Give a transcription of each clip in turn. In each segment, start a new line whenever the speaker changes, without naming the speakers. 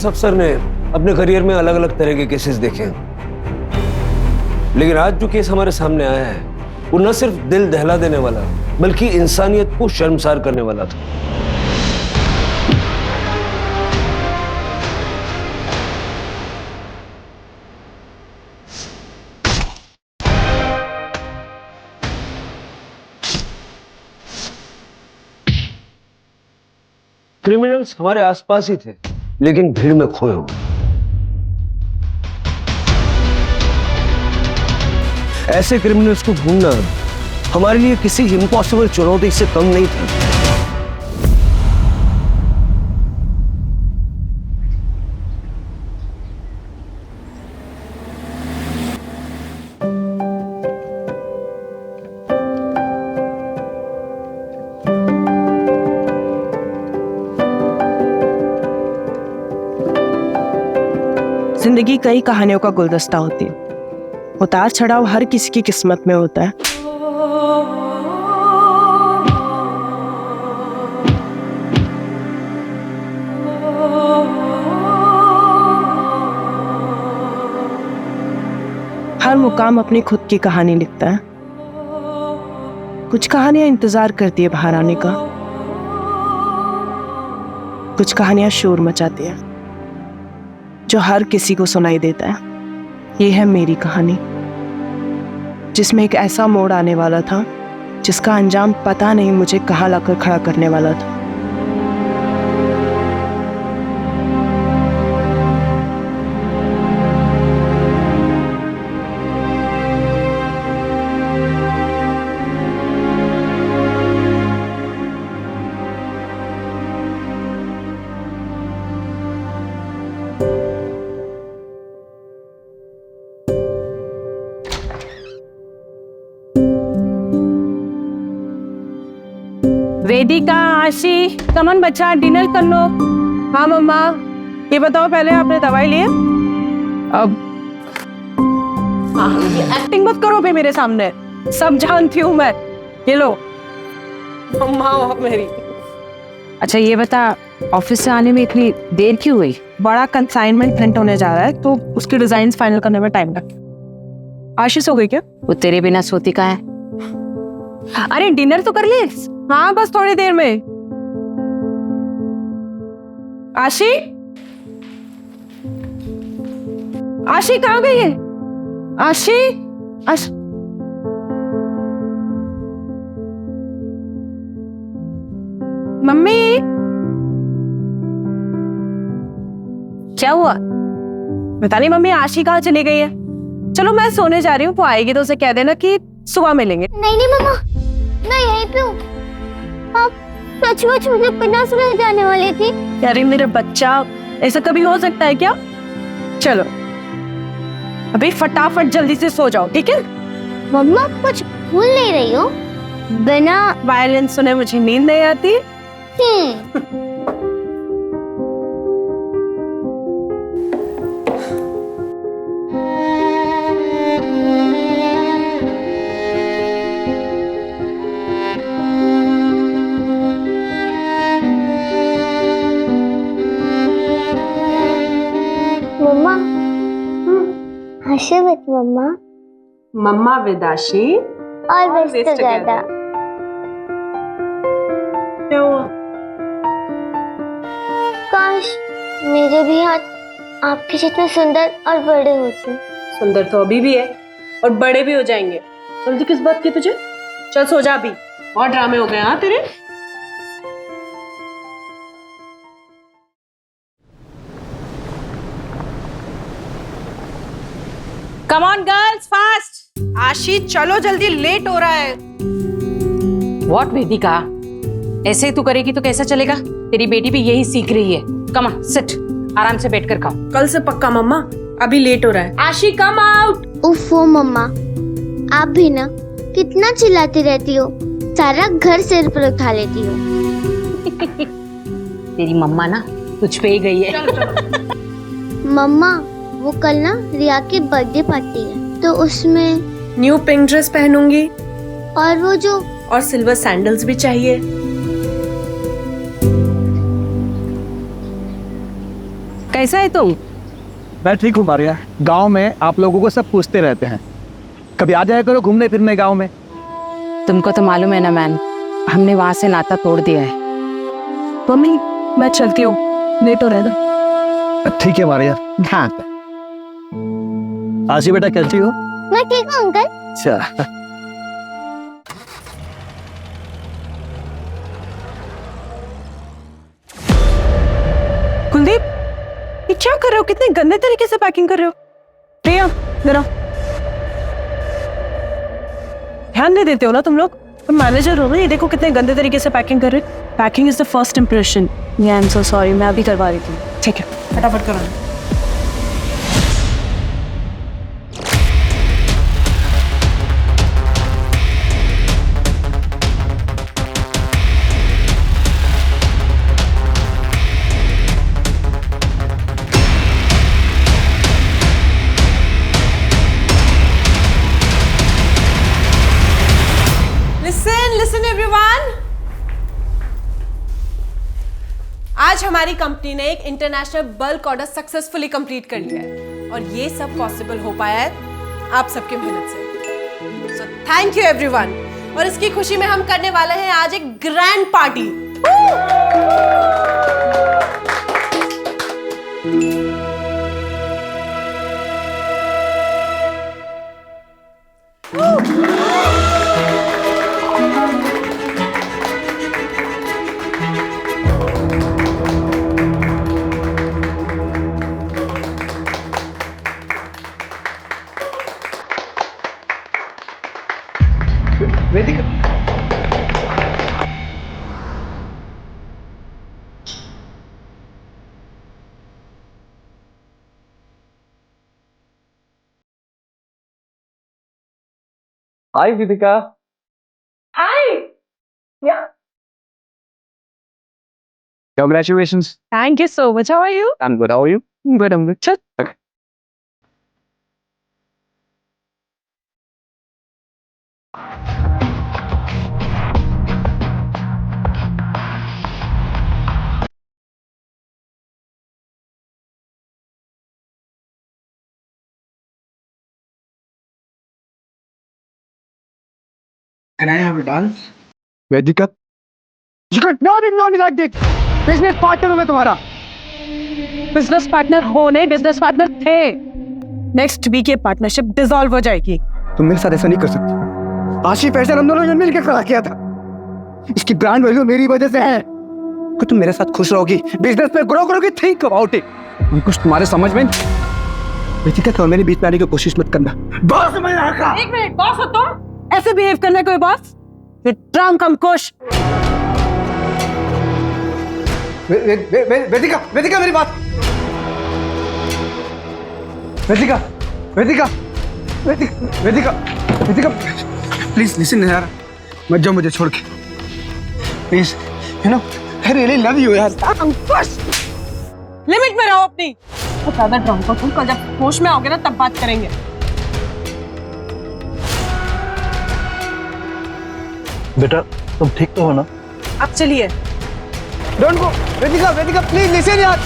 Police अफसर ने अपने करियर में अलग अलग तरह के केसेस देखे हैं, लेकिन आज जो केस हमारे सामने आया है वो न सिर्फ दिल दहला देने वाला बल्कि इंसानियत को शर्मसार करने वाला था। क्रिमिनल्स हमारे आसपास ही थे, लेकिन भीड़ में खोए हुए। ऐसे क्रिमिनल्स को ढूंढना हमारे लिए किसी इम्पॉसिबल चुनौती से कम नहीं था।
जिंदगी कई कहानियों का गुलदस्ता होती है। उतार चढ़ाव हर किसी की किस्मत में होता है। हर मुकाम अपनी खुद की कहानी लिखता है। कुछ कहानियां इंतजार करती है बाहर आने का, कुछ कहानियां शोर मचाती है जो हर किसी को सुनाई देता है। ये है मेरी कहानी, जिसमें एक ऐसा मोड़ आने वाला था जिसका अंजाम पता नहीं मुझे कहाँ लाकर खड़ा करने वाला था।
वेदिका, आशी, कमन बच्चा डिनर कर लो। हाँ मम्मा, ये बताओ पहले आपने दवाई ली है? अब एक्टिंग मत करो मेरे सामने, सब जानती हूँ मैं। ये लो मम्मा हो मेरी।
अच्छा ये बता, ऑफिस से आने में इतनी देर क्यों हुई?
बड़ा कंसाइनमेंट प्रिंट होने जा रहा है तो उसके डिजाइन फाइनल करने में टाइम लगेगा। आशीष हो गई क्या?
वो तेरे बिना सोती का है।
अरे डिनर तो कर ले। हाँ बस थोड़ी देर में। आशी, आशी कहाँ गई है? आशी, मम्मी क्या हुआ? बता नहीं मम्मी, आशी कहाँ चली गई है? चलो मैं सोने जा रही हूँ, वो आएगी तो उसे कह देना कि सुबह मिलेंगे।
नहीं मम्मा, मैं यहीं पे हूँ। आप सचमुच मुझे बिना सुनाए जाने वाली थी?
अरे मेरा बच्चा, ऐसा कभी हो सकता है क्या? चलो अभी फटाफट जल्दी से सो जाओ, ठीक है?
मम्मा कुछ भूल नहीं रही हो? बिना
वायलिन सुने मुझे नींद नहीं आती।
मम्मा हंसे मत मम्मा।
मम्मा विदाशी
ऑलवेज टुगेदर।
क्या हुआ?
काश मेरे भी हाथ आपके जितने सुंदर और बड़े होते।
सुंदर तो अभी भी है और बड़े भी हो जाएंगे। जल्दी किस बात की तुझे? चल सो जा अभी, और ड्रामे हो गए हाँ तेरे।
Come on girls, fast.
आशी चलो जल्दी, लेट हो रहा है।
व्हाट वेदिका, ऐसे ही तू करेगी तो कैसा चलेगा? तेरी बेटी भी यही सीख रही है। कम ऑन सिट, आराम से बैठकर खाओ।
कल से पक्का मम्मा, अभी लेट हो रहा है।
आशी कम आउट।
उफ़ो मम्मा, आप भी ना कितना चिल्लाती रहती हो, सारा घर सिर पर उठा लेती हो।
तेरी मम्मा ना तुझ पे ही गई है।
मम्मा वो कल ना रिया की बर्थडे पार्टी है तो उसमें
न्यू पिंक ड्रेस पहनूंगी
और वो जो
और सिल्वर सैंडल्स भी चाहिए।
कैसा है तुम?
मैं ठीक हूँ मारिया। गांव में आप लोगों को सब पूछते रहते हैं, कभी आ जाया करो घूमने फिरने गांव में।
तुमको तो मालूम है ना मैन, हमने वहां से नाता तोड़ दिया है।
मम्मी मैं चलती हूँ, लेट हो रहा है ना।
ठीक है मारिया। हाँ आशी बेटा कैसी हो?
मैं ठीक हूँ अंकल।
अच्छा
कुलदीप ये क्या कर रहे हो? कितने गंदे तरीके से पैकिंग कर रहे हो। प्रिया जरा ध्यान नहीं देते हो ना तुम लोग? तुम मैनेजर हो ना, ये देखो कितने गंदे तरीके से पैकिंग कर रहे हो। Packing is the first impression. I am so sorry, मैं अभी करवा रही थी। ठीक है फटाफट करो।
Listen everyone. आज हमारी कंपनी ने एक international bulk order successfully complete कर लिया है और ये सब पॉसिबल हो पाया है आप सबकी मेहनत से। So thank you everyone. और इसकी खुशी में हम करने वाले हैं आज एक grand party.
Vedika hi Vedika.
Hi. Yeah
Congratulations.
Thank you so much. How are you?
I'm good. How are you?
Good, I am good. चल
Can I have a dance? Vedika, you got not ignore me like this. Business partner हूँ मैं तुम्हारा।
Business partner हो नहीं, business partner थे। Next week ये partnership dissolve हो जाएगी।
तुम मेरे साथ ऐसा नहीं कर सकती। आशिफ फैशन हम दोनों ने मिलकर खड़ा किया था। इसकी ब्रांड वैल्यू मेरी वजह से है। कि तुम मेरे साथ खुश रहोगी, बिजनेस में ग्रो करोगी, थिंक अबाउट इट। कुछ तुम्हारे समझ में वेदिका तो मेरे बीच में आने की कोशिश मत करना। बॉस समझ रहा।
एक मिनट, बॉस हो तुम? ऐसे बिहेव करना कोई बॉस? ट्रम कम खुश।
वेदिका, वेदिका मेरी बात। वेदिका, वेदिका, वेदिका, वेदिका, प्लीज लिसन यार, मत जाओ मुझे छोड़ के, please. You know I really love you यार।
लिमिट में रहो अपनी। बहुत ज्यादा ड्रंक हो तुम, कल जब होश में आओगे ना तब बात करेंगे।
बेटा तुम ठीक तो हो ना?
अब चलिए।
Don't go Vedika, Vedika please listen यार।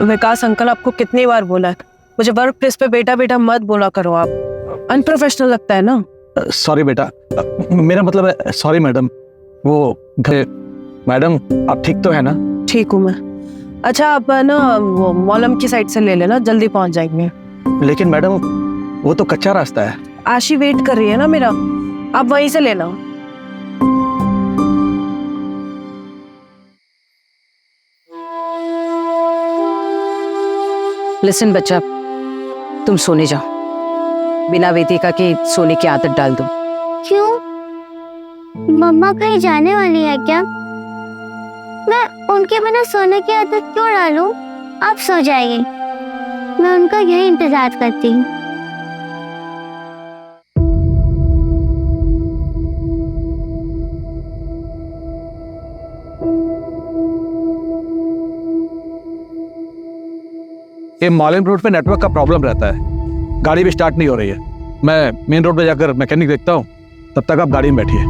विकास अंकल आपको कितनी बार बोला है मुझे वर्क प्लेस पे बेटा बेटा मत बोला करो, आप अनप्रोफेशनल लगता है ना।
सॉरी बेटा, मेरा मतलब है सॉरी मैडम। वो मैडम आप ठीक तो है ना?
ठीक हूँ मैं। अच्छा आप ना वो मॉलम की साइड से ले लेना, जल्दी पहुंच जाएंगे।
लेकिन मैडम वो तो कच्चा रास्ता है।
आशी वेट कर रही है ना मेरा, आप वहीं से लेना।
लिसन बच्चा, तुम सोने जाओ। बिना वेदिका के सोने की आदत डाल दो।
क्यों? मम्मा कहीं जाने वाली है क्या? मैं उनके बिना सोने की आदत क्यों डालूं? आप सो जाइए, मैं उनका यही इंतजार करती हूँ।
ये मॉलिन रोड पे नेटवर्क का प्रॉब्लम रहता है, गाड़ी भी स्टार्ट नहीं हो रही है। मैं मेन रोड पे जाकर मैकेनिक देखता हूँ, तब तक आप गाड़ी में बैठिए।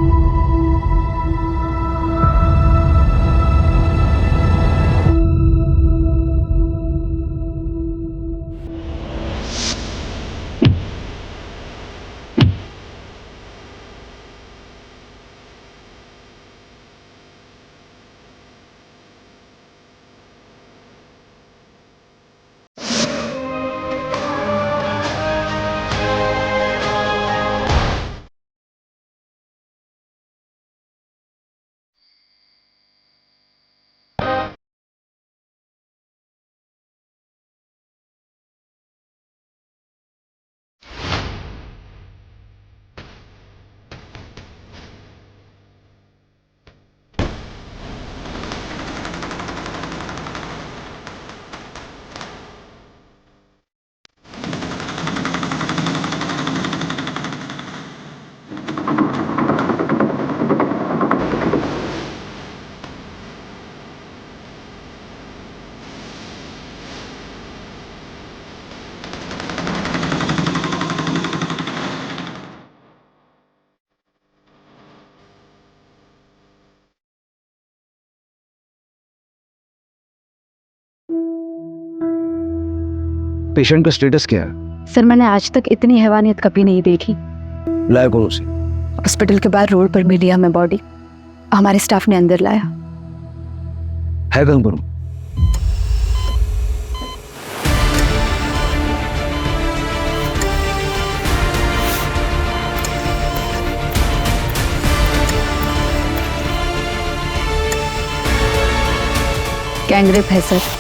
पेशेंट का स्टेटस क्या है?
सर मैंने आज तक इतनी हैवानियत कभी नहीं देखी।
लाया कौन उसे?
हॉस्पिटल के बाहर रोड पर मिली हमें बॉडी, हमारे स्टाफ ने अंदर लाया।
है कहां पर?
गैंगरेप है सर।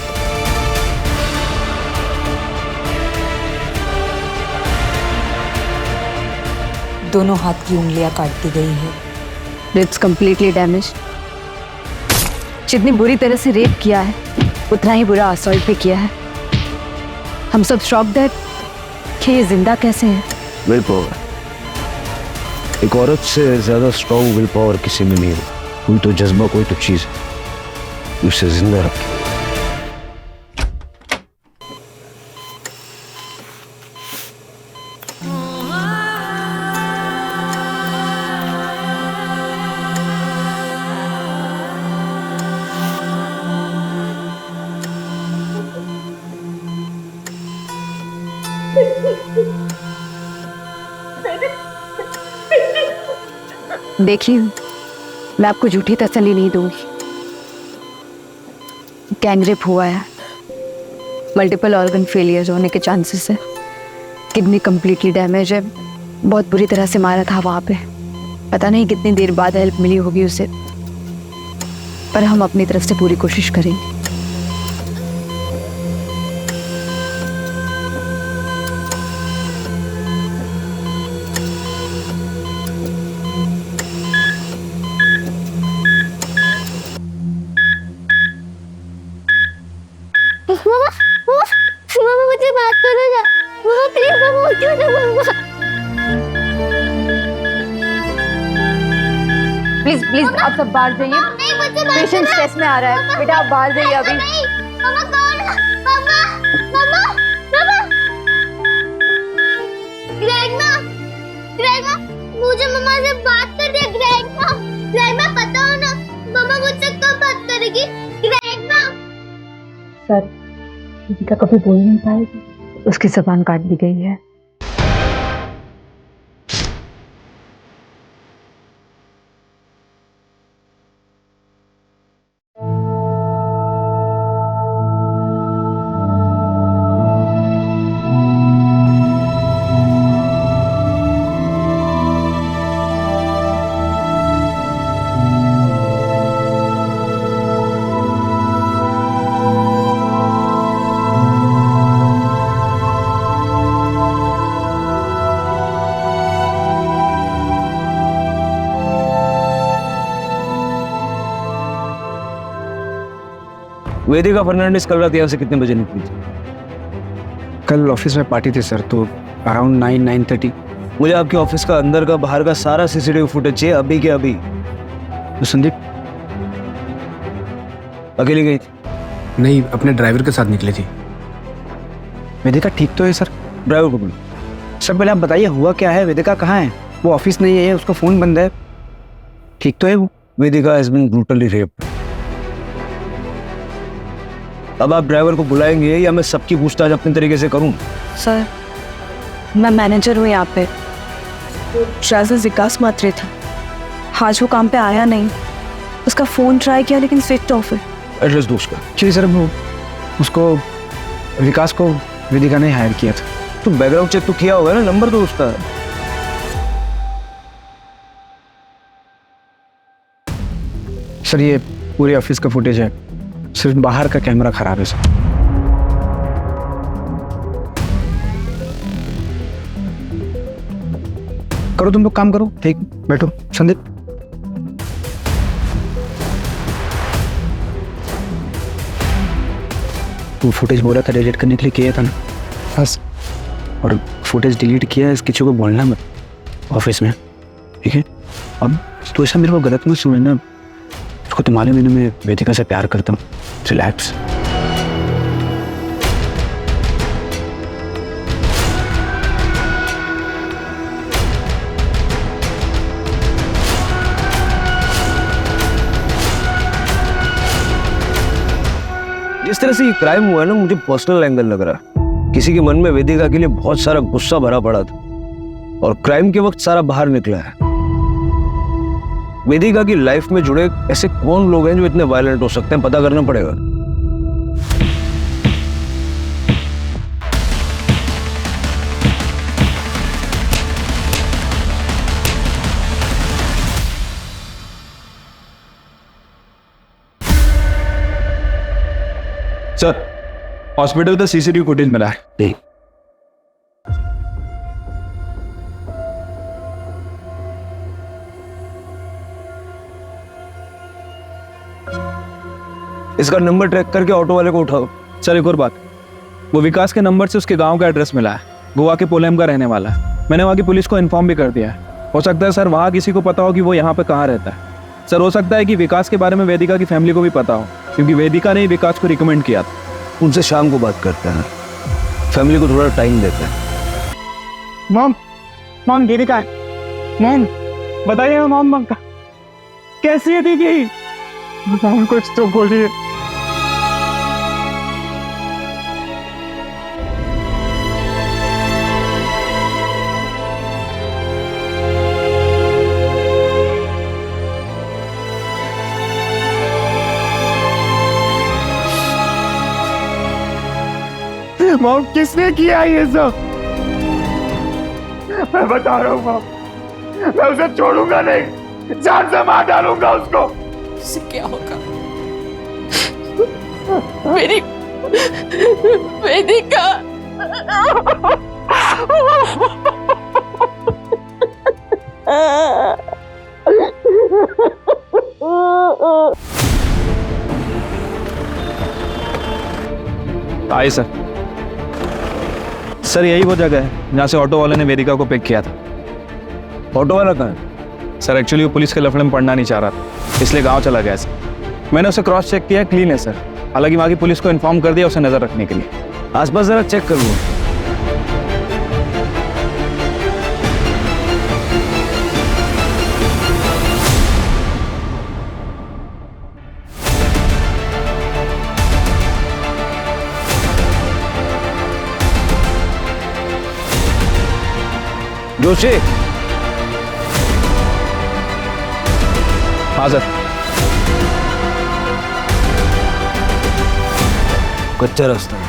दोनों हाथ की उंगलियां काट दी गई है।
Ribs completely damage. जितनी बुरी तरह से रेप किया है उतना ही बुरा असॉल्ट भी किया है। हम सब शॉक्ड है कि ये जिंदा कैसे है।
विल पावर, एक औरत से ज्यादा स्ट्रॉन्ग विल पावर किसी में नहीं है। कोई तो जज्बा, कोई तो चीज उसे जिंदा रखे।
देखिए, मैं आपको झूठी तसल्ली नहीं दूंगी। गैंगरेप हुआ है, मल्टीपल ऑर्गन फेलियर होने के चांसेस है, किडनी कंप्लीटली डैमेज है, बहुत बुरी तरह से मारा था वहाँ पे। पता नहीं कितनी देर बाद हेल्प मिली होगी उसे, पर हम अपनी तरफ से पूरी कोशिश करेंगे।
मामा मुझे बात करो ना। मामा प्लीज, मामा उठो ना मामा।
प्लीज प्लीज आप सब बाहर जाइए। पेशेंट स्ट्रेस में आ रहा है। बेटा आप बाहर जाइए अभी।
मामा कौन? मामा मामा मामा। ग्रैंडमा, ग्रैंडमा मुझे मामा से बात कर दे। ग्रैंडमा, ग्रैंडमा पता हो ना मामा मुझसे कब बात करेगी? ग्रैंडमा।
सर दीपिका कभी बोल नहीं पाएगी, उसकी जबान काट दी गई है।
वेदिका फर्नांडिस कल रात यहाँ से कितने बजे निकली थी?
कल ऑफिस में पार्टी थी सर, तो अराउंड 9-9:30।
मुझे आपके ऑफिस का अंदर का बाहर का सारा सीसीटीवी फुटेज चाहिए, अभी के अभी।
तो संदीप
अकेली गई थी?
नहीं, अपने ड्राइवर के साथ निकली थी।
वेदिका ठीक तो है सर?
ड्राइवर को बोलो।
सर पहले आप बताइए हुआ क्या है? वेदिका कहाँ है? वो ऑफिस नहीं है, उसका फोन बंद है। ठीक तो है वो?
वेदिका हैज बीन ब्रूटली रेप्ड। अब आप ड्राइवर को बुलाएंगे या मैं सबकी पूछताछ अपने तरीके से करूं?
सर मैं मैनेजर हूँ यहाँ पे। ड्राइवर विकास मात्रे था, आज वो काम पे आया नहीं। उसका फोन ट्राई किया लेकिन स्विच ऑफ है।
एड्रेस दो उसका।
जी सर, वो उसको विकास को वेदिका ने हायर किया था।
तो बैकग्राउंड चेक तो किया होगा ना, नंबर दो उसका।
सर ये पूरे ऑफिस का फुटेज है, सिर्फ बाहर का कैमरा खराब है सर। करो तुम लोग काम करो, ठीक बैठो। संदीप वो फुटेज बोला था डिलीट करने के लिए, किया था ना? बस। और फुटेज डिलीट किया है, किसी को बोलना मत ऑफिस में, ठीक है? अब तो ऐसा मेरे को गलत मत सुनना। उसको तो मालूम है मैं वेदिका से प्यार करता हूँ। रिलैक्स।
जिस तरह से ये क्राइम हुआ है ना, मुझे पर्सनल एंगल लग रहा है। किसी के मन में वेदिका के लिए बहुत सारा गुस्सा भरा पड़ा था और क्राइम के वक्त सारा बाहर निकला है। वेदिका की लाइफ में जुड़े ऐसे कौन लोग हैं जो इतने वायलेंट हो सकते हैं, पता करना पड़ेगा।
सर, हॉस्पिटल का सीसीटीवी फुटेज मिला है।
ठीक। इसका नंबर ट्रैक करके ऑटो वाले को उठाओ।
सर एक और बात, वो विकास के नंबर से उसके गांव का एड्रेस मिला है। गोवा के पोलेम का रहने वाला है। मैंने वहाँ की पुलिस को इन्फॉर्म भी कर दिया है। हो सकता है सर वहाँ किसी को पता हो कि वो यहाँ पे कहाँ रहता है। सर हो सकता है कि विकास के बारे में वेदिका की फैमिली को भी पता हो, क्योंकि वेदिका ने ही विकास को रिकमेंड किया था।
उनसे शाम को बात करते हैं, फैमिली को थोड़ा टाइम देते हैं।
मॉम, मॉम वेदिका है। मॉम बताइए मॉम कैसी है दीदी? मॉम कुछ तो बोलिए। मॉम किसने किया ये सब? मैं बता रहा हूँ मॉम, मैं उसे छोड़ूंगा नहीं, जान से मार डालूंगा उसको।
उससे क्या होगा? मेरी वेदिका।
आइए सर। सर यही वो जगह है जहाँ से ऑटो वाले ने वेदिका को पिक किया था।
ऑटो वाला कहाँ है?
सर एक्चुअली वो पुलिस के लफड़े में पढ़ना नहीं चाह रहा था, इसलिए गांव चला गया सर। मैंने उसे क्रॉस चेक किया, क्लीन है सर। हालांकि वहाँ की पुलिस को इन्फॉर्म कर दिया उसे नजर रखने के लिए।
आसपास जरा चेक कर लो। जोशी।
हाँ सर।
कच्चा रास्ता है।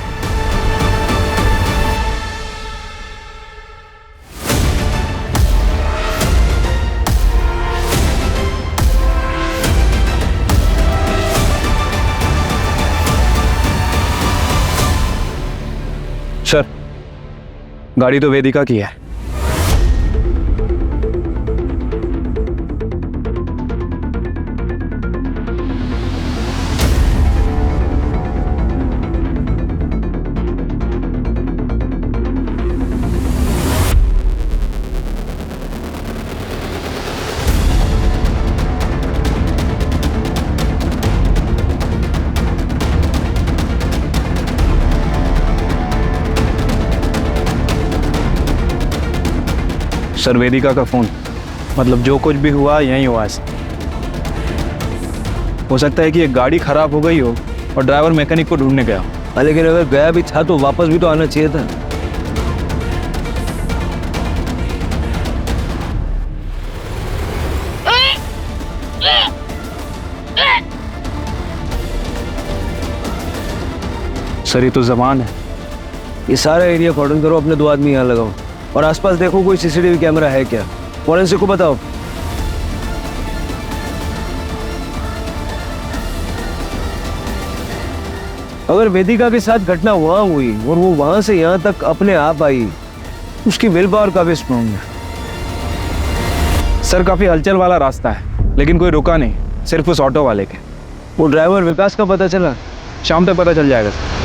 सर गाड़ी तो वेदिका की है। सर वेदिका का फोन, मतलब जो कुछ भी हुआ यहीं हुआ है। हो सकता है कि एक गाड़ी खराब हो गई हो और ड्राइवर मैकेनिक को ढूंढने गया हो।
लेकिन अगर गया भी था तो वापस भी तो आना चाहिए था।
सर ये तो जबान है।
ये सारा एरिया कॉर्डन करो, अपने 2 आदमी यहाँ लगाओ और आसपास देखो कोई सीसीटीवी कैमरा है क्या। फॉरेंसिक को बताओ। अगर वेदिका के साथ घटना वहां हुई और वो वहां से यहाँ तक अपने आप आई, उसकी विल पावर काफी स्ट्रॉन्ग है।
सर काफी हलचल वाला रास्ता है, लेकिन कोई रुका नहीं, सिर्फ उस ऑटो वाले के।
वो ड्राइवर विकास का पता चला?
शाम तक पता चल जाएगा सर।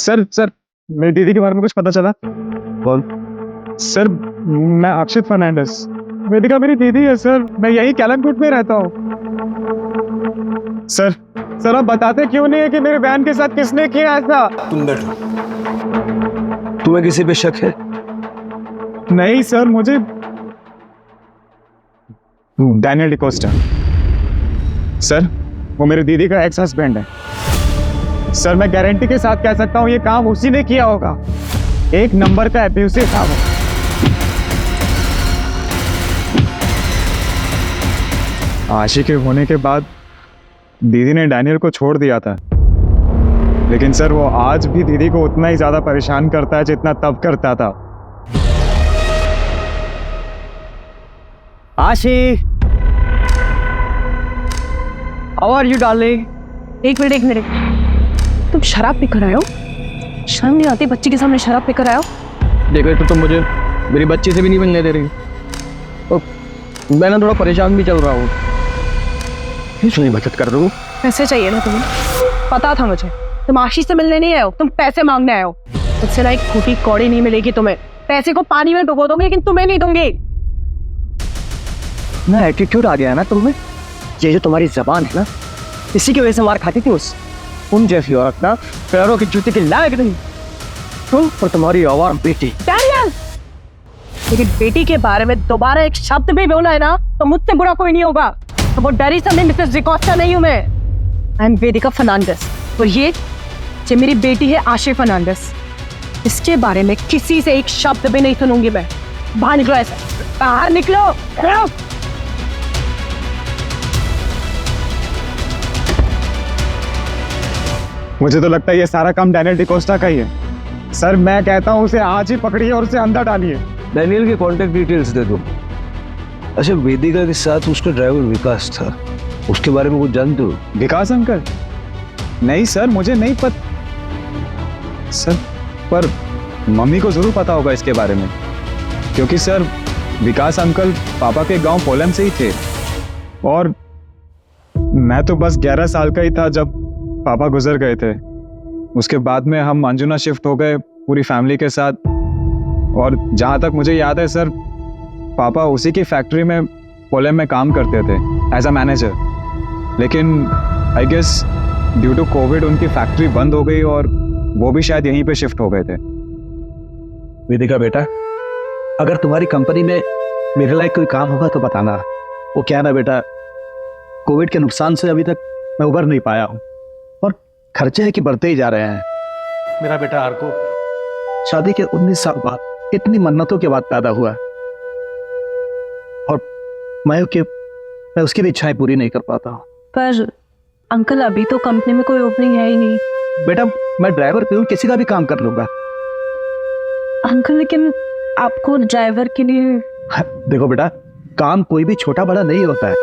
सर मेरी दीदी के बारे में कुछ पता चला?
कौन?
सर मैं अक्षित फर्नांडिस, वेदिका मेरी दीदी है सर, मैं यही कैलमकोट में रहता हूँ। सर आप बताते क्यों नहीं है कि मेरे बहन के साथ किसने किया ऐसा?
तुम बैठो। तुम्हें किसी पे शक है?
नहीं सर, मुझे डैनियल डिकोस्टा, सर वो मेरी दीदी का एक्स हस्बैंड है। सर मैं गारंटी के साथ कह सकता हूँ ये काम उसी ने किया होगा। एक नंबर का एब्यूसिव था वो। आशिक होने के बाद दीदी ने डैनियल को छोड़ दिया था, लेकिन सर वो आज भी दीदी को उतना ही ज्यादा परेशान करता है जितना तब करता था।
आशी, हाउ आर यू डार्लिंग?
एक मिनट, तुम शराब पीकर आए हो? शर्म नहीं आती बच्ची के सामने शराब पीकर आए हो?
देखो तो तुम मुझे मेरी बच्ची से भी नहीं मिलने दे रही, और मैं ना थोड़ा परेशान भी चल रहा हूँ। नहीं बचत कर दूँ।
पैसे चाहिए ना तुम्हें? पता था मुझे, तुम आशीष से मिलने नहीं आए हो, तुम पैसे मांगने आए हो। मुझसे ना एक फूटी कौड़ी नहीं मिलेगी तुम्हें। पैसे को पानी में डुबो दोगे लेकिन तुम्हें नहीं दूंगी।
ना एटीट्यूड आ गया है ना तुम्हें, ये जो तुम्हारी जबान है ना, इसी की वजह से मार खाती थी उस तुम जैसी औरत ना पैरों की जूती के लायक नहीं, तुम और तुम्हारी आवार बेटी।
डैनियल, मेरी बेटी के बारे में दोबारा एक शब्द भी बोला है ना तो मुझसे बुरा कोई नहीं होगा। तो वो डरी समझे मिसेस डिकोस्टा नहीं हूं मैं, आई एम वेदिका फर्नांडिस। और ये मेरी बेटी है आशी फर्नांडिस। इसके बारे में किसी से एक शब्द भी नहीं सुनूंगी मैं। बाहर निकलो, ऐसे बाहर निकलो।
मुझे तो लगता है ये सारा काम डैनियल डिकोस्टा का ही है। सर मैं कहता हूँ उसे आज ही पकड़िए और उसे अंदर डालिए।
डैनियल के कॉन्टेक्ट डिटेल्स दे दो। अच्छा, वेदिका के साथ उसका ड्राइवर विकास था, उसके बारे में कुछ जानते हो?
विकास अंकल? नहीं सर, मुझे नहीं पता सर, पर मम्मी को जरूर पता होगा इसके बारे में, क्योंकि सर विकास अंकल पापा के गांव पोलम से ही थे, और मैं तो बस 11 साल का ही था जब पापा गुजर गए थे। उसके बाद में हम अंजुना शिफ्ट हो गए पूरी फैमिली के साथ, और जहाँ तक मुझे याद है सर, पापा उसी की फैक्ट्री में पोलम में काम करते थे एज अ मैनेजर। लेकिन I guess due to Covid उनकी फैक्ट्री बंद हो गई और वो भी शायद यहीं पे शिफ्ट हो गए थे।
वेदिका बेटा, अगर तुम्हारी कंपनी में मेरे लायक कोई काम होगा तो बताना। वो क्या ना बेटा, कोविड के नुकसान से अभी तक मैं उबर नहीं पाया हूँ, और खर्चे हैं कि बढ़ते ही जा रहे हैं। मेरा बेटा आर्को शादी के 19 साल बाद इतनी मन्नतों के बाद पैदा हुआ, और मैं उसकी भी इच्छाएं पूरी नहीं कर पाता हूँ।
पर अंकल अभी तो कंपनी में कोई ओपनिंग है ही नहीं।
बेटा मैं ड्राइवर पे हूँ, किसी का भी काम कर लूंगा।
अंकल लेकिन आपको ड्राइवर के लिए
देखो बेटा, काम कोई भी छोटा बड़ा नहीं होता है।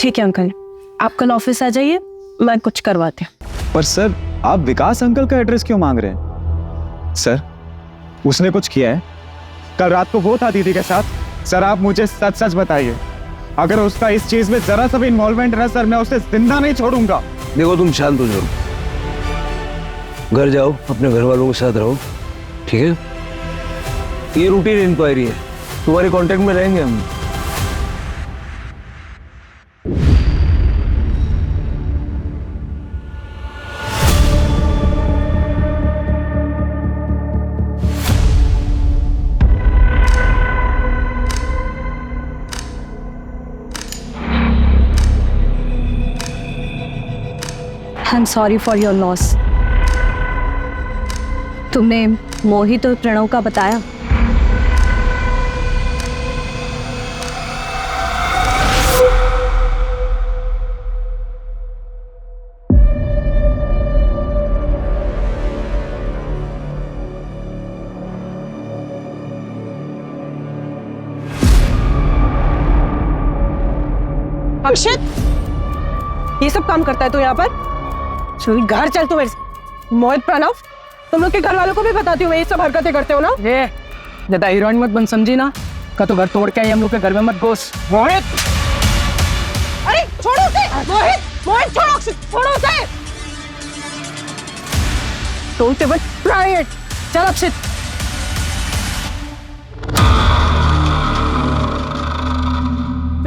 ठीक है अंकल, आप कल ऑफिस आ जाइए, मैं कुछ करवाती हूँ।
पर सर आप विकास अंकल का एड्रेस क्यों मांग रहे हैं? सर उसने कुछ किया है? कल रात को वो था दीदी के साथ। सर आप मुझे सच सच बताइए, अगर उसका इस चीज में जरा सा भी इन्वॉल्वमेंट है सर, मैं उसे जिंदा नहीं छोड़ूंगा।
देखो तुम शांत हो जाओ, घर जाओ, अपने घर वालों के साथ रहो, ठीक है? ये रूटीन इंक्वायरी है, तुम्हारे कांटेक्ट में रहेंगे हम।
आई am sorry for your loss. तुमने मोहित और प्रणव का बताया?
अक्षित, ये सब काम करता है तू यहाँ पर? चल घर चल तू मेरे से। मोहित, प्रणव, तुम लोग के घर वालों को भी बताती हूँ मैं ये सब हरकतें करते हो ना?
ये ज्यादा हीरोइन मत बन, समझी ना? का तो घर तोड़ के आई हम लोग के घर में मत घुस। मोहित,
अरे छोड़ो उसे। मोहित मोहित छोड़ो छोड़ो उसे। Don't even try it. चल अक्षित।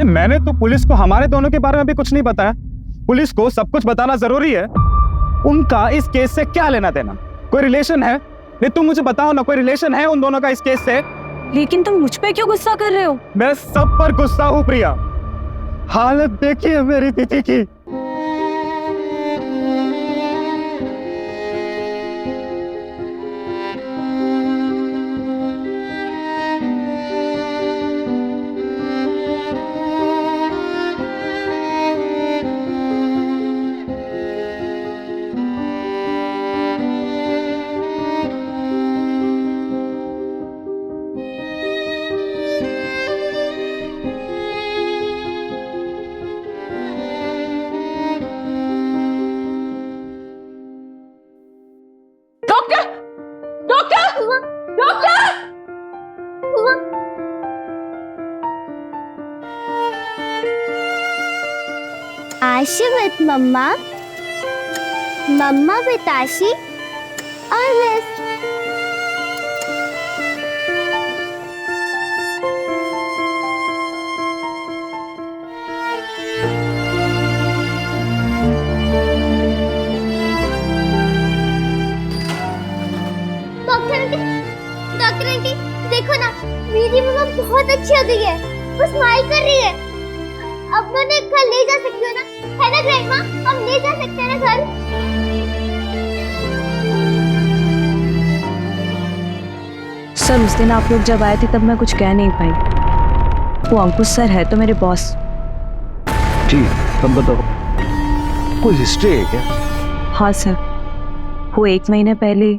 मैंने तो पुलिस को हमारे दोनों के बारे में भी कुछ नहीं बताया। पुलिस को सब कुछ बताना जरूरी है। उनका इस केस से क्या लेना देना? कोई रिलेशन है? नहीं, तुम मुझे बताओ ना, कोई रिलेशन है उन दोनों का इस केस से?
लेकिन तुम मुझ पे क्यों गुस्सा कर रहे हो?
मैं सब पर गुस्सा हूँ प्रिया। हालत देखिए मेरी दीदी की।
आशी विद मम्मा, मम्मा विद आशी और मिस। डॉक्टर आंटी देखो ना, मेरी मम्मा बहुत अच्छी हो गई है। वो स्माइल कर रही है। अब मैं उन्हें घर ले जा सकती हूँ ना, है ना ग्रैंडमा? हम ले जा सकते हैं ना घर?
सर उस दिन आप लोग जब आए थे तब मैं कुछ कह नहीं पाई। वो अंकुश सर है तो मेरे बॉस।
जी, तब बताओ, कोई हिस्ट्री है क्या?
हाँ सर, वो 1 महीने पहले।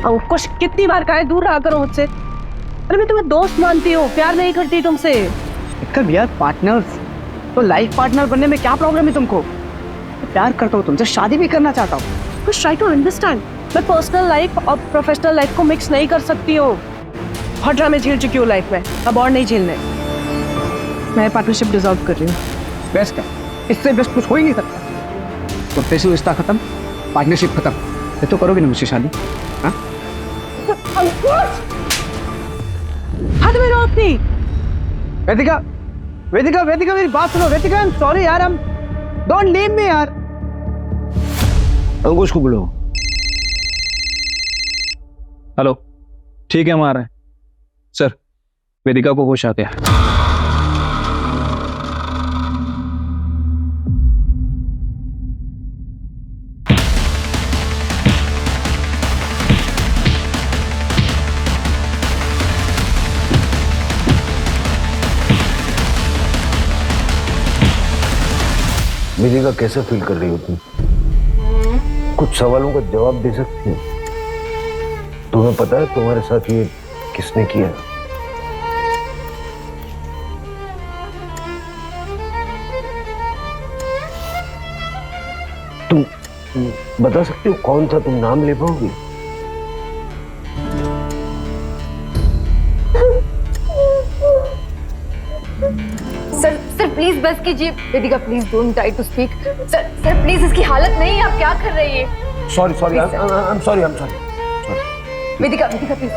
अंकुश कितनी बार कहा है दूर रहा करो मुझसे। अरे मैं तुम्हें दोस्त मानती हूँ, प्यार नहीं करती तुमसे।
यार पार्टनर्स तो लाइफ पार्टनर बनने में क्या प्रॉब्लम है तुमको? तो प्यार करता हूँ तुमसे, शादी भी करना चाहता हूँ।
कुछ ट्राई टू अंडरस्टैंड। मैं पर्सनल लाइफ और प्रोफेशनल लाइफ को मिक्स नहीं कर सकती हूँ। बहुत ड्रामे झेल चुकी हूँ लाइफ में, अब और नहीं झेलने। मैं पार्टनरशिप डिसॉल्व कर रही हूँ।
बेस्ट है, इससे बेस्ट कुछ हो ही नहीं सकता। प्रोफेशनल रिश्ता खत्म, पार्टनरशिप खत्म। ये तो करोगे ना मुझसे शादी? हाँ?
हाथ में रो अपनी।
वेदिका, वेदिका, वेदिका मेरी बात सुनो। वेदिका, आई एम सॉरी यार, हम डोंट लीव मी यार।
अंकुश को बुलाओ।
हेलो, ठीक है, हम आ रहे हैं। सर, वेदिका को होश आ गया।
वेदिका, कैसा फील कर रही हो तुम? कुछ सवालों का जवाब दे सकती हो? तुम्हें पता है तुम्हारे साथ ये किसने किया? तुम बता सकते हो कौन था? तुम नाम ले पाओगे?
सर प्लीज बस कीजिए। Vedika please don't try to speak. Sir please, इसकी हालत नहीं है, आप क्या कर रही है?
Sorry sorry, I am sorry.
Vedika, Vedika please,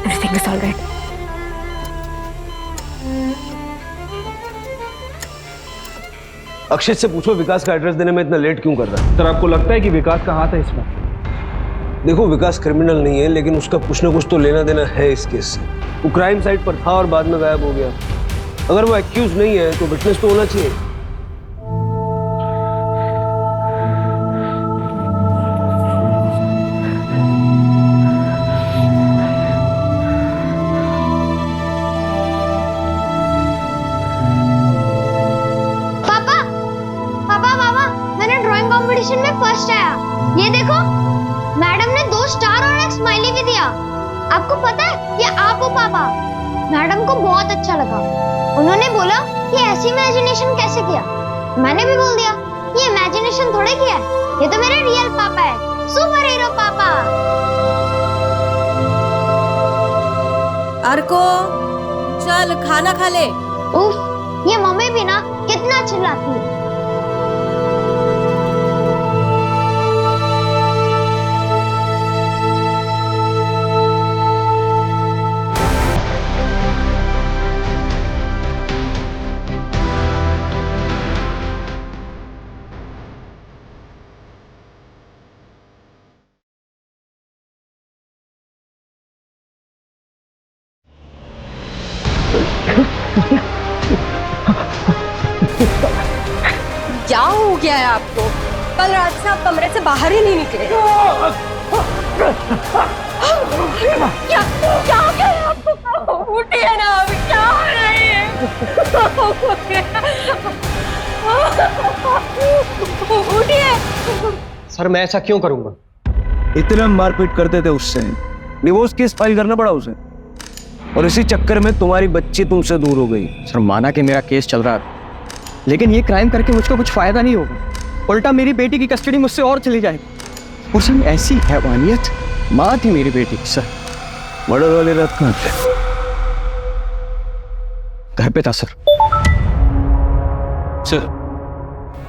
everything is alright.
Akshit से पूछो विकास का एड्रेस देने में इतना लेट क्यों कर रहा है?
सर, आपको लगता है कि विकास का हाथ है इसमें?
देखो, विकास क्रिमिनल नहीं है, लेकिन उसका कुछ ना कुछ तो लेना देना है इस केस से। वो क्राइम साइट पर था और बाद में गायब हो गया। अगर वो एक्यूज नहीं है तो विटनेस तो होना चाहिए।
पापा, पापा, मामा, मैंने ड्राइंग कंपटीशन में फर्स्ट आया। ये देखो, मैडम ने 2 स्टार और एक स्माइली भी दिया। आपको पता है, ये आप हो पापा। मैडम को बहुत अच्छा लगा। उन्होंने बोला कि ऐसी इमेजिनेशन कैसे किया। मैंने भी बोल दिया ये इमेजिनेशन थोड़े किया है, ये तो मेरे रियल पापा है, सुपर हीरो पापा।
अर्को, चल खाना खा ले।
उफ, ये मम्मी भी ना कितना चिल्लाती है।
क्या हो गया है आपको? कल रात से आप कमरे से बाहर ही नहीं निकले। क्या क्या हो गया है आपको? उठिए ना, अभी क्या हो रही है? उठिए।
सर मैं ऐसा क्यों करूंगा? इतना मारपीट करते थे उससे, डिवोर्स केस फाइल करना पड़ा उसे, और इसी चक्कर में तुम्हारी बच्ची तुमसे दूर हो गई।
सर माना कि मेरा केस चल रहा है, लेकिन ये क्राइम करके मुझको कुछ फायदा नहीं होगा, उल्टा मेरी बेटी की कस्टडी मुझसे और चली जाएगी। और सर ऐसी हैवानियत, माँ थी मेरी बेटी। सर
मर्डर वाली रात कहाँ थे?
घर पे था सर।
सर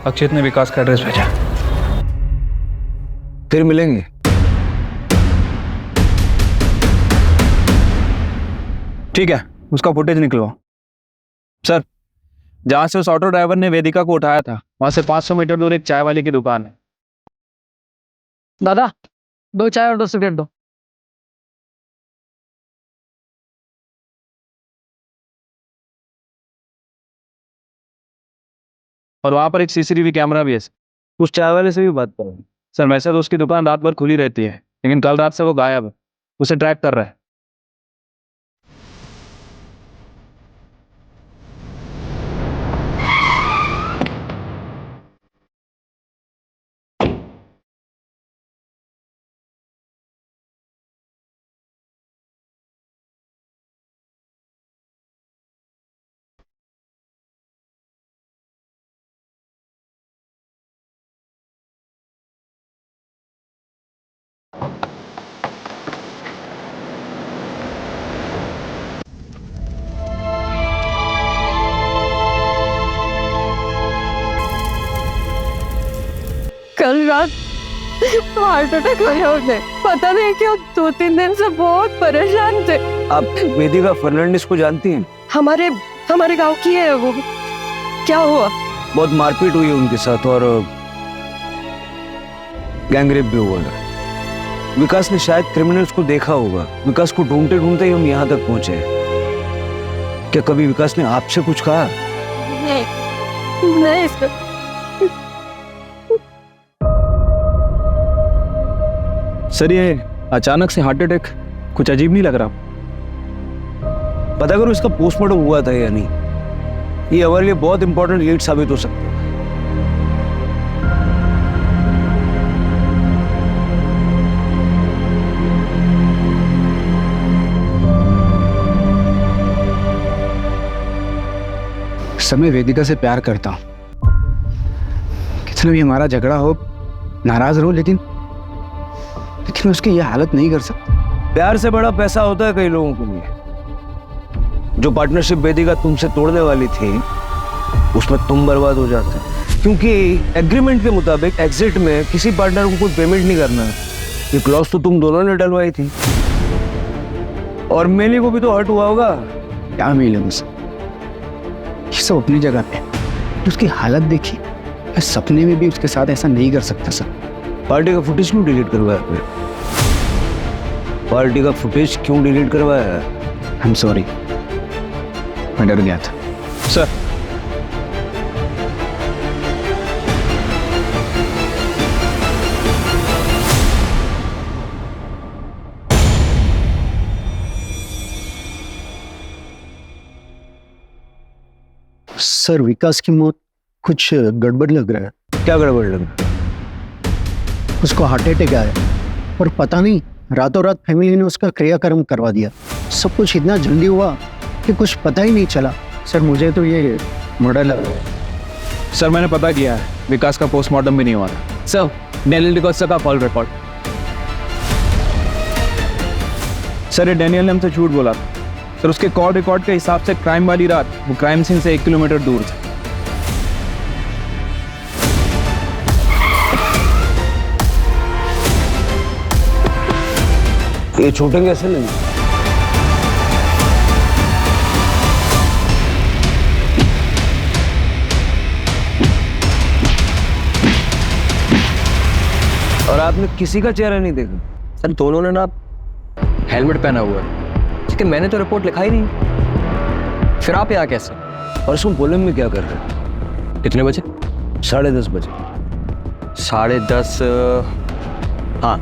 अक्षित ने विकास का एड्रेस भेजा।
फिर मिलेंगे।
ठीक है, उसका फुटेज निकलवाओ। सर जहां से उस ऑटो ड्राइवर ने वेदिका को उठाया था वहां से 500 मीटर दूर एक चाय वाले की दुकान है।
दादा 2 चाय और 2 सिगरेट दो।
और वहां पर एक सीसीटीवी कैमरा भी है।
उस चाय वाले से भी बात करो।
सर वैसे तो उसकी दुकान रात भर खुली रहती है, लेकिन कल रात से वो गायब है, उसे ट्रैक कर रहा है।
कल रात हार्ट अटैक आया उन्हें, पता नहीं क्यों 2-3 दिन से बहुत परेशान थे।
आप वेदिका फर्नांडिस को जानती हैं?
हमारे गांव की है वो। क्या हुआ?
बहुत मारपीट हुई है उनके साथ और गैंगरेप भी हुआ है। विकास ने शायद क्रिमिनल्स को देखा होगा। विकास को ढूंढते ढूंढते ही हम यहाँ तक पहुंचे। क्या कभी विकास ने आपसे कुछ कहा?
नहीं सर।
सर ये अचानक से हार्ट अटैक कुछ अजीब नहीं लग रहा?
पता करो इसका पोस्टमार्टम हुआ था या नहीं। ये हमारे लिए बहुत इंपॉर्टेंट लीड साबित हो सकता है।
सर मैं वेदिका से प्यार करता हूँ, कितना भी हमारा झगड़ा हो, नाराज रहो, लेकिन मैं उसकी ये हालत नहीं कर सकता।
प्यार से बड़ा पैसा होता है कई लोगों के लिए। जो पार्टनरशिप वेदिका तुमसे तोड़ने वाली थी उसमें तुम बर्बाद हो जाते, क्योंकि एग्रीमेंट के मुताबिक एग्जिट में किसी पार्टनर को कोई पेमेंट नहीं करना है। ये क्लॉज तो तुम दोनों ने डलवाई थी। और मेली को भी तो हर्ट हुआ होगा।
क्या मिले सर, ये सब अपनी जगह पे। उसकी हालत देखी, मैं सपने में भी उसके साथ ऐसा नहीं कर सकता सर।
पार्टी का फुटेज क्यों डिलीट करवाया आपने? पार्टी का फुटेज क्यों डिलीट करवाया?
आई एम सॉरी, मैं डर गया था
सर।
सर विकास की मौत कुछ गड़बड़ लग रहा है।
क्या गड़बड़ लग रहा है?
उसको हार्ट अटैक आया और पता नहीं रातों रात फैमिली ने उसका क्रियाक्रम करवा दिया। सब कुछ इतना जल्दी हुआ कि कुछ पता ही नहीं चला। सर मुझे तो ये मर्डर लग रहा है।
सर मैंने पता किया है, विकास का पोस्टमार्टम भी नहीं हुआ था।
सर डैनियल डिकोस्टा का कॉल रिकॉर्ड।
सर ये डैनियल ने हमसे झूठ बोला था। सर उसके कॉल रिकॉर्ड के हिसाब से क्राइम वाली रात वो क्राइम सीन से 1 किलोमीटर दूर था।
ये छूटेंगे ऐसे नहीं। और आपने किसी का चेहरा नहीं देखा?
सर दोनों ने ना हेलमेट पहना हुआ है, लेकिन मैंने तो रिपोर्ट लिखा ही नहीं। फिर आप यहाँ कैसे?
परसों पोलम में क्या कर रहे हैं?
कितने बजे?
10:30 बजे।
10:30। हाँ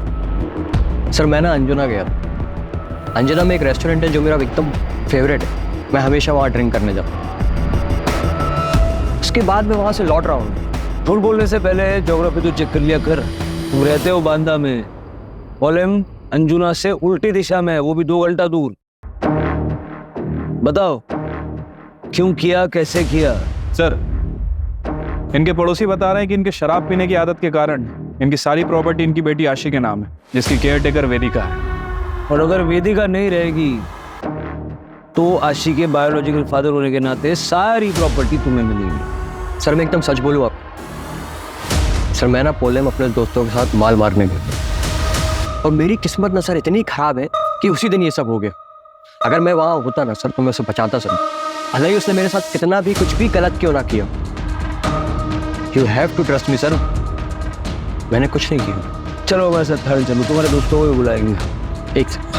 सर, मैं ना अंजुना गया था। अंजुना में एक रेस्टोरेंट है जो मेरा एकदम फेवरेट है, मैं हमेशा वहाँ ड्रिंक करने जाता हूँ। उसके बाद मैं वहाँ से लौट रहा हूँ।
झूठ बोलने से पहले ज्योग्राफी तो चेक कर लिया कर। तुम रहते हो बांदा में, पोलम अंजुना से उल्टी दिशा में है, वो भी 2 घंटा दूर। बताओ क्यों किया, कैसे किया?
सर इनके पड़ोसी बता रहे हैं कि इनके शराब पीने की आदत के कारण इनकी सारी प्रॉपर्टी इनकी बेटी आशी के नाम है, जिसकी केयरटेकर वेदिका है।
और अगर वेदिका नहीं रहेगी तो आशी के बायोलॉजिकल फादर होने के नाते सारी प्रॉपर्टी तुम्हें मिलेगी।
सर मैं एकदम सच बोलूँ आप, सर मैं ना पोलम अपने दोस्तों के साथ माल मारने गया और मेरी किस्मत ना सर इतनी खराब है कि उसी दिन ये सब हो गया। अगर मैं वहाँ होता ना सर तो मैं उसे बचाता सर। भले ही उसने मेरे साथ कितना भी कुछ भी गलत क्यों ना किया। You have to trust me sir, मैंने कुछ नहीं किया।
चलो हमारे साथ थाने चलो, तुम्हारे दोस्तों को भी बुलाएंगे।
एक सेकंड।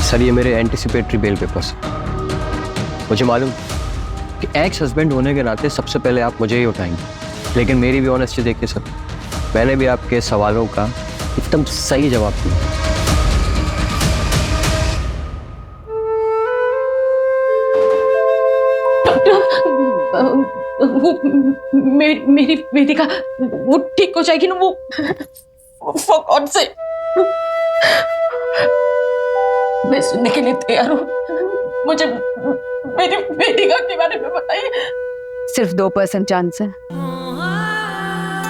सर ये मेरे एंटिसिपेटरी बेल पेपर्स। मुझे मालूम कि एक्स हस्बैंड होने के नाते सबसे पहले आप मुझे ही उठाएंगे, लेकिन मेरी भी ऑनेस्टी देखिए सर, मैंने भी आपके सवालों का एकदम सही जवाब दिया।
वो मेरी वेदिका वो ठीक हो जाएगी ना? वो for God से मैं सुनने के लिए तैयार हूँ। मुझे मेरी वेदिका के बारे में बताइए।
सिर्फ 2% चांस है।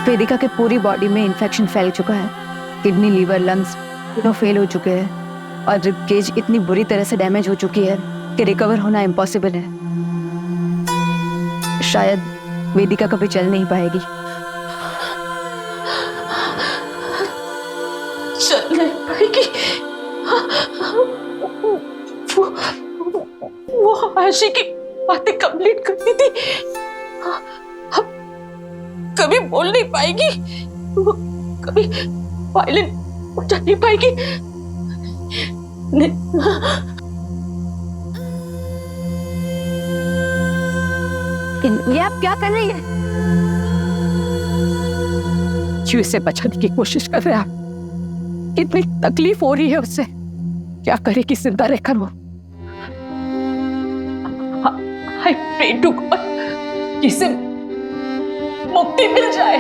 वेदिका के पूरी बॉडी में इन्फेक्शन फैल चुका है, किडनी, लीवर, लंग्स दोनों फेल हो चुके हैं और रिब केज इतनी बुरी तरह से डैमेज हो चुकी है कि रिकवर होना इम्पॉसिबल है। शायद वेदिका कभी चल नहीं पाएगी।
चल नहीं पाएगी? वो आशी की बातें कंप्लीट करती थी, अब कभी बोल नहीं पाएगी, वो कभी वायलेंट हो जा नहीं पाएगी।
ये आप क्या कर रही है?
क्यों इसे बचाने की कोशिश कर रहे हैं आप? कितनी तकलीफ हो रही है उससे, क्या करेगी जिंदा रहकर वो?
I pray to God कि इसे मुक्ति मिल जाए।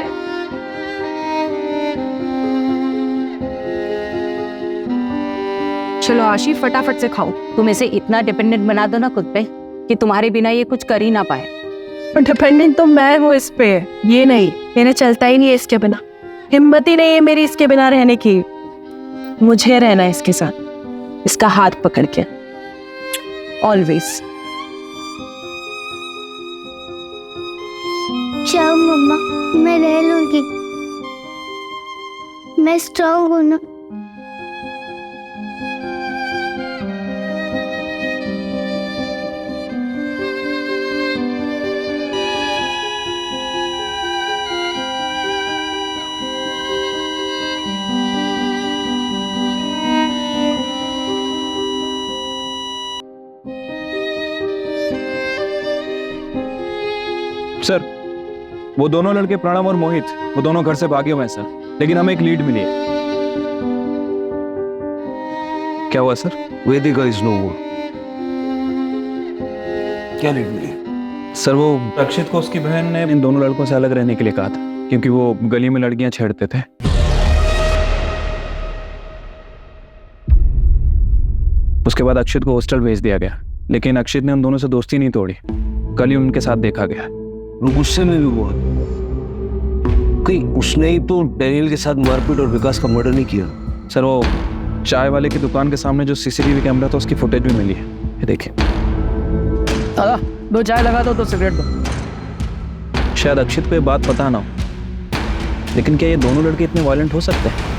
चलो आशी फटाफट से खाओ।
तुम इसे इतना डिपेंडेंट बना दो ना खुद पे कि तुम्हारे बिना ये कुछ कर ही ना पाए।
डिपेंडेंट तो मैं हूँ इस पे, ये नहीं। मैंने चलता ही नहीं है इसके बिना, हिम्मत ही नहीं है मेरी इसके बिना रहने की। मुझे रहना है इसके साथ, इसका हाथ पकड़ के ऑलवेज।
जाओ मम्मा, मैं रह लूंगी, मैं स्ट्रांग हूँ ना।
सर वो दोनों लड़के प्रणव और मोहित, वो दोनों घर से भागे हुए हैं सर, लेकिन हमें एक लीड मिली है। क्या हुआ सर?
वेदिका इज नो मोर। क्या लीड मिली?
सर वो रक्षित को उसकी बहन ने इन दोनों लड़कों से अलग रहने के लिए कहा था, क्योंकि वो गली में लड़कियां छेड़ते थे। उसके बाद अक्षित को हॉस्टल भेज दिया गया, लेकिन अक्षित ने उन दोनों से दोस्ती नहीं तोड़ी, कल ही उनके साथ देखा गया।
वो गुस्से में भी बहुत, कहीं उसने ही तो डैनियल के साथ मारपीट और विकास का मर्डर नहीं किया?
सर वो चाय वाले की दुकान के सामने जो सीसीटीवी कैमरा था उसकी फुटेज भी मिली है, ये देखिए।
दादा 2 चाय लगा दो, 2 सिगरेट दो।
शायद अक्षित को ये बात पता ना हो, लेकिन क्या ये दोनों लड़के इतने वायलेंट हो सकते हैं?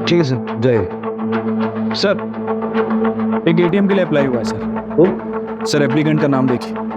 ठीक है सर, जय।
सर एक एटीएम के लिए अप्लाई हुआ है सर। सर एप्लीकेंट का नाम देखिए।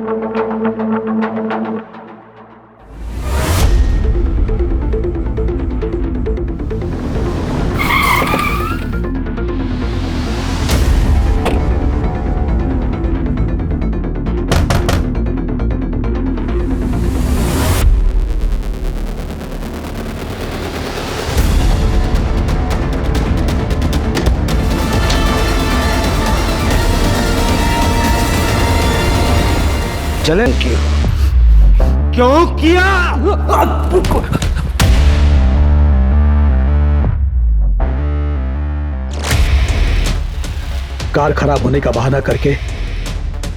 चले क्यों किया?
कार खराब होने का बहाना करके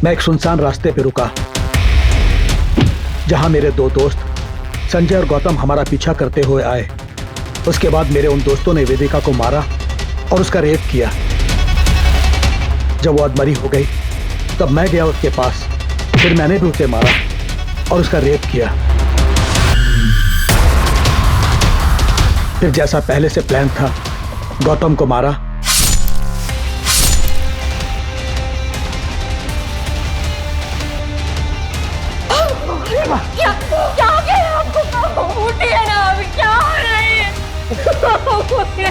मैं एक सुनसान रास्ते पे रुका, जहां मेरे 2 दोस्त संजय और गौतम हमारा पीछा करते हुए आए। उसके बाद मेरे उन दोस्तों ने वेदिका को मारा और उसका रेप किया। जब वो अधमरी हो गई तब मैं गया उसके पास, फिर मैंने भी उसे मारा और उसका रेप किया। फिर जैसा पहले से प्लान था, गौतम को मारा।
क्या हो गया आपको? उठिए ना, अभी क्या हो रहा है? उठिए।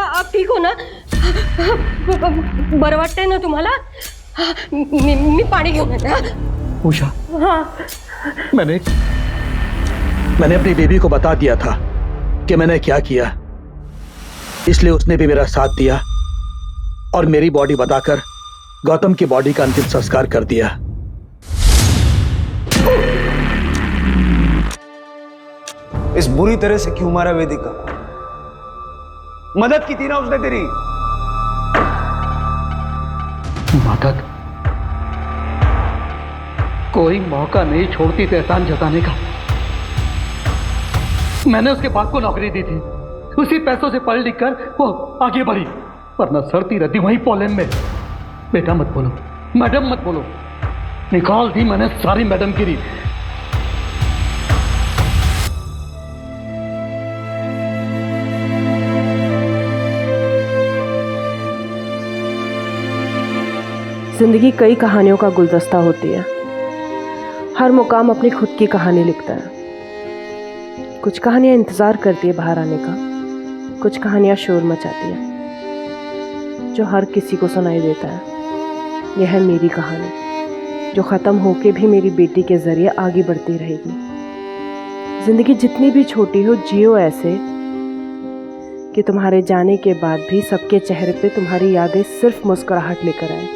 आप ठीक हो ना? बरं वाटतंय ना तुम्हाला? मी पाणी घेऊन येते।
उषा,
हाँ,
मैंने अपनी बेबी को बता दिया था कि मैंने क्या किया, इसलिए उसने भी मेरा साथ दिया और मेरी बॉडी बताकर गौतम की बॉडी का अंतिम संस्कार कर दिया।
इस बुरी तरह से क्यों मारा वेदिका? मदद की थी ना उसने तेरी।
मदद? कोई मौका नहीं छोड़ती थी एहसान जताने का। मैंने उसके बाप को नौकरी दी थी, उसी पैसों से पढ़ लिख कर वो आगे बढ़ी, वरना सड़ती रहती वहीं पोलैंड में। बेटा मत बोलो, मैडम मत बोलो, निकाल दी मैंने सारी मैडम गिरी।
जिंदगी कई कहानियों का गुलदस्ता होती है। हर मुकाम अपनी खुद की कहानी लिखता है। कुछ कहानियां इंतजार करती है बाहर आने का, कुछ कहानियां शोर मचाती है जो हर किसी को सुनाई देता है। यह है मेरी कहानी, जो ख़त्म होके भी मेरी बेटी के जरिए आगे बढ़ती रहेगी। जिंदगी जितनी भी छोटी हो, जियो ऐसे कि तुम्हारे जाने के बाद भी सबके चेहरे पे तुम्हारी यादें सिर्फ मुस्कुराहट लेकर आए।